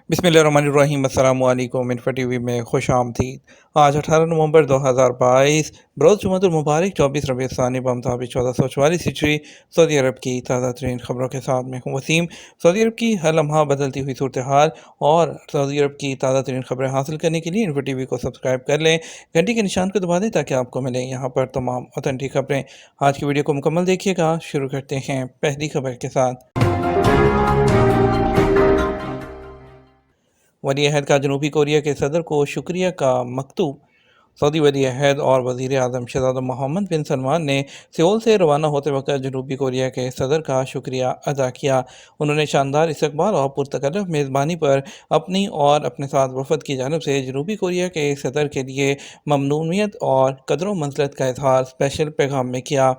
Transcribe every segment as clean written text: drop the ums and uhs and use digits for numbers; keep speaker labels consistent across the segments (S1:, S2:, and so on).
S1: बिस्मिल्लाहिर्रहमानिर्रहीम। अस्सलाम वालेकुम। इन्फो टीवी में खुश आमदीद। आज 18 नवंबर 2022 बरोज़ जुमातुल मुबारक 24 रबीउल सानी बमुताबिक 1444 हिजरी सऊदी अरब की ताज़ा तरीन खबरों के साथ मैं हूँ वसीम। सऊदी अरब की हर लम्हा बदलती हुई सूरत हाल और सऊदी अरब की ताज़ा तरीन खबरें हासिल करने के लिए इन्फो टीवी को सब्सक्राइब कर लें, घंटी के निशान को दबा दें ताकि आपको मिलें यहाँ पर तमाम ऑथेंटिक खबरें। आज की वीडियो को मुकम्मल देखिएगा। शुरू करते हैं पहली खबर के साथ। वली अहद का जनूबी कोरिया के सदर को शुक्रिया का मकतूब। सऊदी वली अहद और वज़ीर आज़म शहज़ादा मोहम्मद बिन सलमान ने सियोल से रवाना होते वक्त जनूबी कोरिया के सदर का शुक्रिया अदा किया। उन्होंने शानदार इस्तकबाल और पुरतकल्लुफ़ मेज़बानी पर अपनी और अपने साथ वफ़द की जानिब से जनूबी कोरिया के सदर के लिए ममनूनियत और कदर मंज़लत का इज़हार स्पेशल पैगाम में किया।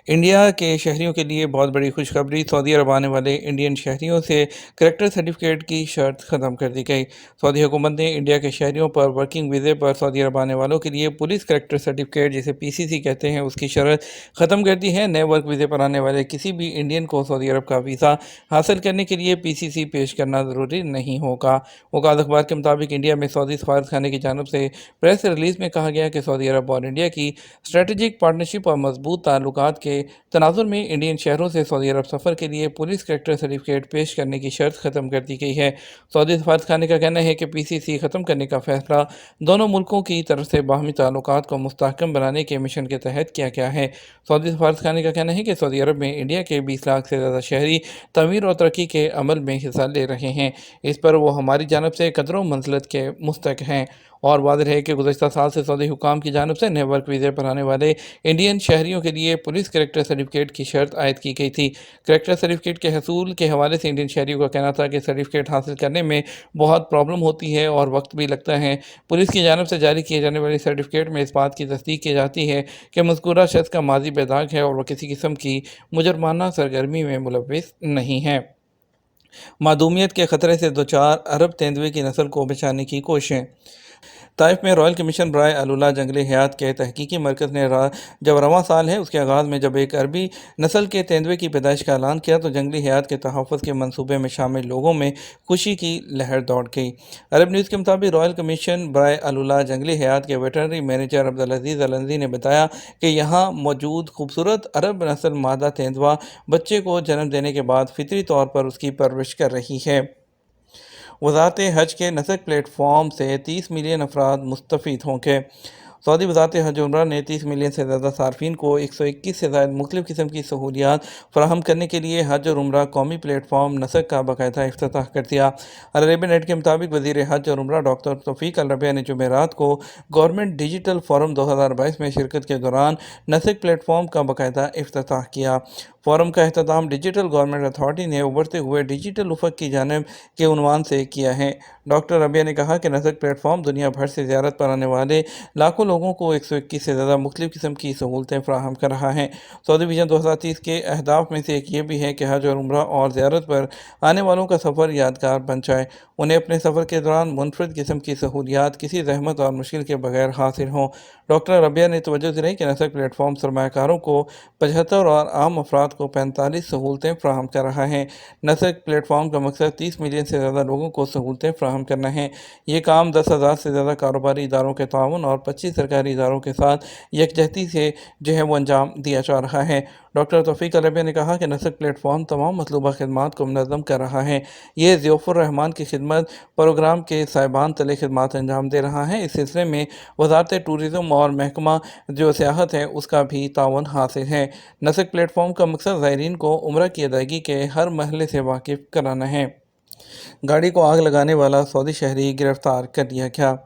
S1: इंडिया के शहरियों के लिए बहुत बड़ी खुशखबरी। सऊदी अरब आने वाले इंडियन शहरियों से करैक्टर सर्टिफिकेट की शर्त ख़त्म कर दी गई। सऊदी हुकूमत ने इंडिया के शहरियों पर वर्किंग वीज़े पर सऊदी अरब आने वालों के लिए पुलिस करैक्टर सर्टिफिकेट, जिसे पीसीसी कहते हैं, उसकी शर्त ख़त्म कर दी है। नए वर्क वीज़े पर आने वाले किसी भी इंडियन को सऊदी अरब का वीज़ा हासिल करने के लिए पीसीसी पेश करना ज़रूरी नहीं होगा। वकालत अखबार के मुताबिक इंडिया में सऊदी सफारत खाने की जानिब से प्रेस रिलीज़ में कहा गया कि सऊदी अरब और इंडिया की स्ट्रेटजिक पार्टनरशिप और मजबूत ताल्लुकात के तनाजुर में इंडियन शहरों से सऊदी अरब सफ़र के लिए पुलिस करैक्टर सर्टिफिकेट पेश करने की शर्त ख़त्म कर दी गई है। सऊदी सफारत खाने का कहना है कि पीसीसी ख़त्म करने का फैसला दोनों मुल्कों की तरफ से बाहमी ताल्लुकात को मुस्तहकम बनाने के मिशन के तहत किया गया है। सऊदी सफारत खाने का कहना है कि सऊदी अरब में इंडिया के 20 लाख से ज़्यादा शहरी तमीर और तरक्की के अमल में हिस्सा ले रहे हैं। इस पर वो हमारी जानब से कदर मंज़लत के मुस्तक हैं। और वाज़ेह है कि गुज़श्ता साल से सऊदी हुकाम की जानिब से नए वर्क वीज़े पर आने वाले इंडियन शहरियों के लिए पुलिस करैक्टर सर्टिफिकेट की शर्त आयद की गई थी। करैक्टर सर्टिफिकेट के हसूल के हवाले से इंडियन शहरियों का कहना था कि सर्टिफिकेट हासिल करने में बहुत प्रॉब्लम होती है और वक्त भी लगता है। पुलिस की जानिब से जारी किए जाने वाले सर्टिफिकेट में इस बात की तस्दीक की जाती है कि मज़कूरा शख्स का माजी बेदाग है और वह किसी किस्म की मुजरमाना सरगर्मी में मुलव्विस नहीं है। मादूमियत के खतरे से दो चार अरब तेंदुए की नस्ल को बचाने की कोशिशें। ताइफ में रॉयल कमीशन बराए अलुला जंगली हयात के तहकीकी मरकज़ ने जब रवां साल है उसके आगाज़ में जब एक अरबी नस्ल के तेंदुए की पैदाइश का ऐलान किया तो जंगली हयात के तहफ़्फ़ुज़ के मनसूबे में शामिल लोगों में खुशी की लहर दौड़ गई। अरब न्यूज़ के मुताबिक रॉयल कमीशन बराए अलुला जंगली हयात के वेटरनरी मैनेजर अब्दुल अज़ीज़ अलंदी ने बताया कि यहाँ मौजूद खूबसूरत अरब नस्ल मादा तेंदुआ बच्चे को जन्म देने के बाद फितरी तौर पर उसकी परवरिश कर रही है। वज़ारत हज के नसक प्लेटफॉर्म से 30 मिलियन अफराद मुस्तफ़ीद होंगे। सऊदी वज़ारत हज उम्रा ने 30 मिलियन से ज़्यादा सार्फिन को 121 से ज़ायद मुख्तलिफ़ किस्म की सहूलियात फ़राहम करने के लिए हज और उम्रा कौमी प्लेटफॉर्म नसक का बाकायदा इफ्तिताह कर दिया। अल अरेबियन नेट के मुताबिक वज़ीर हज और उम्रा डॉक्टर तौफ़ीक अल रबिया ने जुमेरात को गवर्नमेंट डिजिटल फोरम 2022 में शिरकत के दौरान नसक प्लेटफॉर्म का बाकायदा इफ्तिताह किया। फोरम का अहतमाम डिजिटल गवर्नमेंट अथॉरिटी ने उभरते हुए डिजिटल उफ़क़ की जानिब के उन्वान से किया है। डॉक्टर रबिया ने कहा कि नसक प्लेटफॉर्म दुनिया भर से ज़ियारत पर आने वाले लाखों लोगों को 121 से ज़्यादा मुख्तलिफ़ किस्म की सहूलतें फ़राहम कर रहा है। सऊदी विजन 2030 के अहदाफ में से एक ये भी है कि हज और उम्रा और ज़ियारत पर आने वालों का सफ़र यादगार बन जाए, उन्हें अपने सफ़र के दौरान मुनफरद किस्म की सहूलियात किसी जहमत और मुश्किल के बगैर हासिल हों। डॉक्टर रबिया ने तवज्जो दिलाई कि नसक प्लेटफॉर्म सरमाकारों को 75 और आम अफराद को 45 सहूलतें फ़राहम कर रहा है। नसक प्लेटफॉर्म का मकसद 30 मिलियन से ज़्यादा लोगों को सहूलतें फ़राहम करना है। ये काम 10,000 से ज़्यादा कारोबारी इदारों के ताउन और 25 सरकारी इदारों के साथ यकजहती से जो है वो अंजाम दिया जा रहा है। डॉक्टर तौफ़ीक अल रबिया ने कहा कि नसक प्लेटफॉर्म तमाम मतलूबा खिदमात को मुनज़्ज़म कर रहा है। ये ज़ियाफ़ुर रहमान की खिदमत प्रोग्राम के साहिबान तले खिदमात अंजाम दे रहा है। इस सिलसिले में वज़ारत टूरिज़म और महकमा जो सियाहत है उसका भी ताउन हासिल है। नसक प्लेटफॉर्म का मकसद ज़ायरीन को उम्रा की अदायगी के हर मरहले से वाकिफ़ कराना है। गाड़ी को आग लगाने वाला सऊदी शहरी गिरफ्तार कर लिया गया।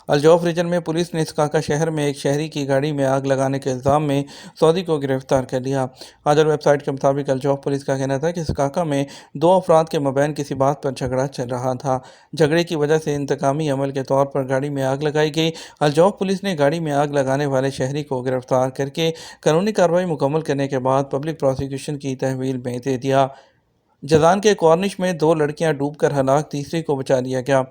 S1: अलजौफ रीजन में पुलिस ने इसकाका शहर में एक शहरी की गाड़ी में आग लगाने के इल्ज़ाम में सऊदी को गिरफ्तार कर लिया। आजर वेबसाइट के मुताबिक अलजौफ पुलिस का कहना था कि इसकाका में दो अफराद के मबैन किसी बात पर झगड़ा चल रहा था। झगड़े की वजह से इंतकामी अमल के तौर पर गाड़ी में आग लगाई गई। अलजौफ पुलिस ने गाड़ी में आग लगाने वाले शहरी को गिरफ्तार करके कानूनी कार्रवाई मुकम्मल करने के बाद पब्लिक प्रोसिक्यूशन की तहवील में दे दिया। جازان کے کارنش میں 2 لڑکیاں ڈوب کر ہلاک، تیسری کو بچا لیا گیا۔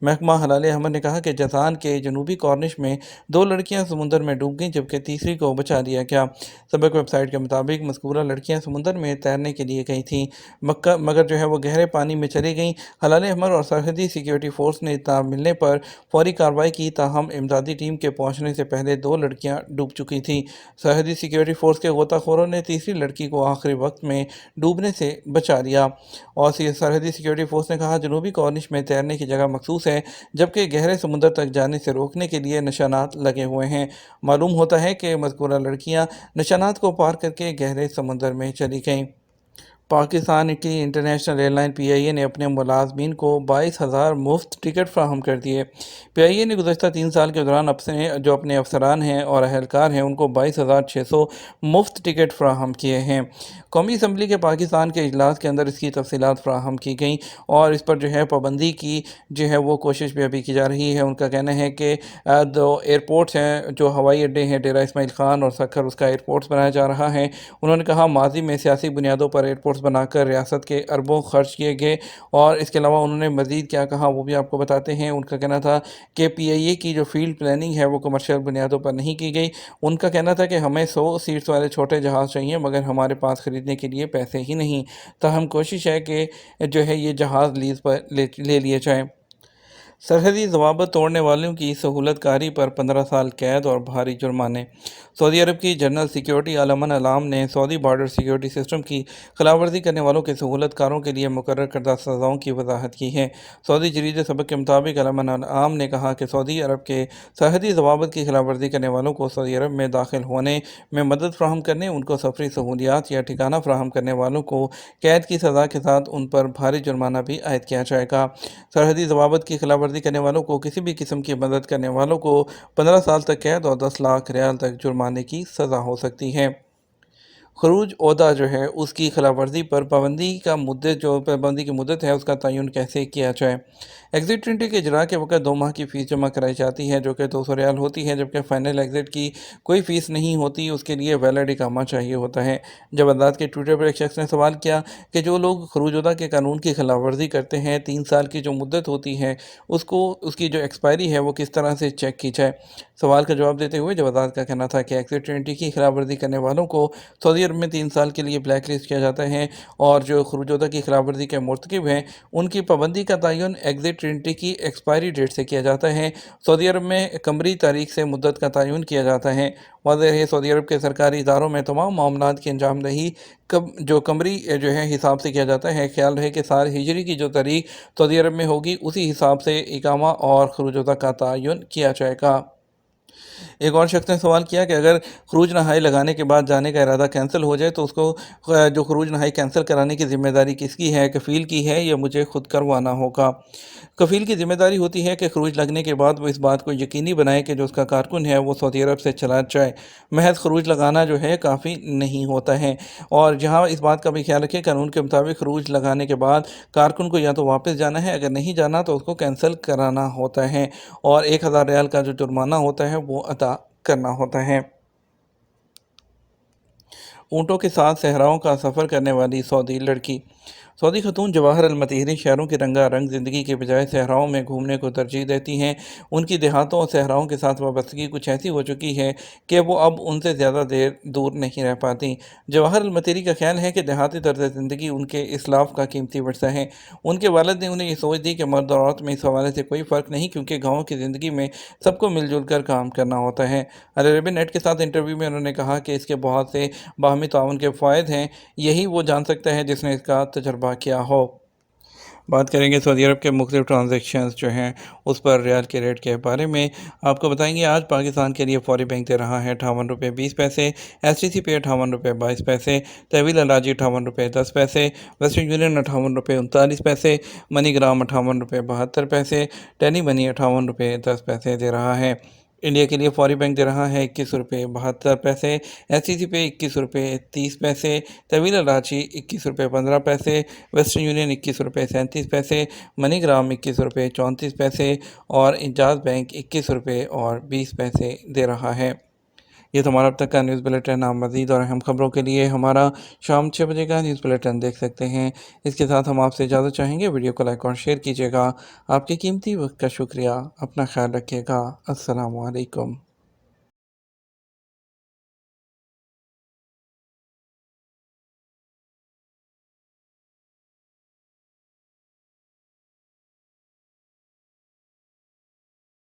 S1: محکمہ ہلال احمد نے کہا کہ جازان کے جنوبی کارنش میں 2 لڑکیاں سمندر میں ڈوب گئیں جبکہ تیسری کو بچا لیا گیا۔ سبق ویب سائٹ کے مطابق مذکورہ لڑکیاں سمندر میں تیرنے کے لیے گئی تھیں مگر وہ گہرے پانی میں چلی گئیں۔ ہلال احمد اور سرحدی سیکیورٹی فورس نے اطلاع ملنے پر فوری کارروائی کی، تاہم امدادی ٹیم کے پہنچنے سے پہلے 2 لڑکیاں ڈوب چکی تھیں۔ سرحدی سیکیورٹی فورس کے غوطہ خوروں نے تیسری لڑکی کو آخری وقت میں ڈوبنے سے بچا لیا۔ اور سرحدی سیکیورٹی فورس نے کہا جنوبی کارنش میں تیرنے کی جگہ مخصوص ہے جبکہ گہرے سمندر تک جانے سے روکنے کے لیے نشانات لگے ہوئے ہیں۔ معلوم ہوتا ہے کہ مذکورہ لڑکیاں نشانات کو پار کر کے گہرے سمندر میں چلی گئیں۔ پاکستان اٹلی international airline P I A نے اپنے ملازمین کو 22,000 مفت ٹکٹ فراہم کر دیے۔ پی آئی اے نے گزشتہ 3 سال کے دوران اپنے افسران ہیں اور اہلکار ہیں ان کو 22,600 مفت ٹکٹ فراہم کیے ہیں۔ قومی اسمبلی کے پاکستان کے اجلاس کے اندر اس کی تفصیلات فراہم کی گئیں اور اس پر پابندی کی وہ کوشش بھی ابھی کی جا رہی ہے۔ ان کا کہنا ہے کہ 2 ایئرپورٹس ہیں جو ہوائی اڈے ہیں، ڈیرہ اسماعیل خان اور سکھر، اس کا ایئرپورٹس بنایا جا رہا ہے۔ انہوں نے کہا ماضی میں سیاسی بنیادوں پر ایئرپورٹس بنا کر ریاست کے اربوں خرچ کیے گئے، اور اس کے علاوہ انہوں نے مزید کیا کہا وہ بھی آپ کو بتاتے ہیں۔ ان کا کہنا تھا کہ پی آئی اے کی جو فیلڈ پلاننگ ہے وہ کمرشل بنیادوں پر نہیں کی گئی۔ ان کا کہنا تھا کہ ہمیں 100 سیٹس والے چھوٹے جہاز چاہیے مگر ہمارے پاس خریدنے کے لیے پیسے ہی نہیں، تاہم کوشش ہے کہ یہ جہاز لیز پر لے لیے جائیں۔ سرحدی ضوابط توڑنے والوں کی سہولت کاری پر 15 سال قید اور بھاری جرمانے۔ سعودی عرب کی جنرل سیکیورٹی علامہ علام نے سعودی بارڈر سیکیورٹی سسٹم کی خلاف ورزی کرنے والوں کے سہولت کاروں کے لیے مقرر کردہ سزاؤں کی وضاحت کی ہے۔ سعودی جرید سبق کے مطابق علامہ علام نے کہا کہ سعودی عرب کے سرحدی ضوابط کی خلاف ورزی کرنے والوں کو سعودی عرب میں داخل ہونے میں مدد فراہم کرنے، ان کو سفری سہولیات یا ٹھکانہ فراہم کرنے والوں کو قید کی سزا کے ساتھ ان پر بھاری جرمانہ بھی عائد کیا جائے گا۔ سرحدی ضوابط کی خلاف ورزی کرنے والوں کو کسی بھی قسم کی مدد کرنے والوں کو 15 سال تک قید اور 10 لاکھ ریال تک جرمانے کی سزا ہو سکتی ہے۔ خروج عہدہ اس کی خلاف ورزی پر پابندی کی مدت ہے اس کا تعین کیسے کیا جائے۔ ایگزٹ 20 کے اجراء کے وقت 2 ماہ کی فیس جمع کرائی جاتی ہے جو کہ 200 ریال ہوتی ہے، جبکہ فائنل ایگزٹ کی کوئی فیس نہیں ہوتی، اس کے لیے ویلڈ اقامہ چاہیے ہوتا ہے۔ جب عدالت کے ٹویٹر پر ایک شخص نے سوال کیا کہ جو لوگ خروج عہدہ کے قانون کی خلاف ورزی کرتے ہیں 3 سال کی جو مدت ہوتی ہے اس کی جو ایکسپائری ہے وہ کس طرح سے چیک کی جائے۔ سوال کا جواب دیتے ہوئے جب عدالت کا کہنا تھا کہ ایگزٹ 20 کی خلاف ورزی کرنے والوں کو سعودی عرب میں 3 سال کے لیے بلیک لسٹ کیا جاتا ہے اور جو خروج عہدہ کی خلاف ورزی کے مرتکب ہیں ان کی پابندی کا تعین ایگزٹ 20 کی ایکسپائری ڈیٹ سے کیا جاتا ہے۔ سعودی عرب میں قمری تاریخ سے مدت کا تعین کیا جاتا ہے۔ واضح ہے سعودی عرب کے سرکاری اداروں میں تمام معاملات کی انجام دہی جو قمری حساب سے کیا جاتا ہے۔ خیال رہے کہ سال ہجری کی جو تاریخ سعودی عرب میں ہوگی اسی حساب سے اقامہ اور خروج عہدہ کا تعین کیا جائے گا۔ ایک اور شخص نے سوال کیا کہ اگر خروج نہائی لگانے کے بعد جانے کا ارادہ کینسل ہو جائے تو اس کو جو خروج نہائی کینسل کرانے کی ذمہ داری کس کی ہے، کفیل کی ہے یا مجھے خود کروانا ہوگا؟ کفیل کی ذمہ داری ہوتی ہے کہ خروج لگنے کے بعد وہ اس بات کو یقینی بنائے کہ جو اس کا کارکن ہے وہ سعودی عرب سے چلا جائے۔ محض خروج لگانا کافی نہیں ہوتا ہے، اور جہاں اس بات کا بھی خیال رکھیں قانون کے مطابق خروج لگانے کے بعد کارکن کو یا تو واپس جانا ہے، اگر نہیں جانا تو اس کو کینسل کرانا ہوتا ہے اور 1,000 ریال کا جو جرمانہ ہوتا ہے وہ ادا کرنا ہوتا ہے۔ اونٹوں کے ساتھ صحراؤں کا سفر کرنے والی سعودی لڑکی۔ سعودی خاتون جواہر المطہری شہروں کی رنگا رنگ زندگی کے بجائے صحراؤں میں گھومنے کو ترجیح دیتی ہیں۔ ان کی دیہاتوں اور صحراؤں کے ساتھ وابستگی کچھ ایسی ہو چکی ہے کہ وہ اب ان سے زیادہ دیر دور نہیں رہ پاتی۔ جواہر المطہری کا خیال ہے کہ دیہاتی طرز زندگی ان کے اسلاف کا قیمتی ورثہ ہے۔ ان کے والد نے انہیں یہ سوچ دی کہ مرد اور عورت میں اس حوالے سے کوئی فرق نہیں، کیونکہ گاؤں کی زندگی میں سب کو مل جل کر کام کرنا ہوتا ہے۔ العربیہ نیٹ کے ساتھ انٹرویو میں انہوں نے کہا کہ اس کے بہت سے باہمی تعاون کے فوائد ہیں، یہی وہ جان سکتا ہے جس نے اس کا تجربہ کیا ہو۔ بات کریں گے سعودی عرب کے مختلف ٹرانزیکشنز اس پر ریال کے ریٹ کے بارے میں آپ کو بتائیں گے۔ آج پاکستان کے لیے فوری بینک دے رہا ہے 58 روپے 20 پیسے، ایس ٹی سی پے 58 روپے 22 پیسے، تحویل الحاجی 58 روپے 10 پیسے، ویسٹرن یونین 58 روپے 39 پیسے، منی گرام 58 روپے 72 پیسے، ٹینی منی 58 روپے 10 پیسے دے رہا ہے۔ انڈیا کے لیے فوری بینک دے رہا ہے 21 روپے 72 پیسے، ایس ٹی سی پے 21 روپے 30 پیسے، طویل الراجی 21 روپے 15 پیسے، ویسٹرن یونین 21 روپے 37 پیسے، منی گرام 21 روپے 34 پیسے اور انجاز بینک 21 روپے اور 20 پیسے دے رہا ہے۔ یہ تو ہمارا اب تک کا نیوز بلیٹن۔ آپ مزید اور اہم خبروں کے لیے ہمارا شام 6 بجے کا نیوز بلیٹن دیکھ سکتے ہیں۔ اس کے ساتھ ہم آپ سے اجازت چاہیں گے، ویڈیو کو لائک اور شیئر کیجیے گا۔ آپ کے قیمتی وقت کا شکریہ۔ اپنا خیال رکھیے گا۔ السلام علیکم۔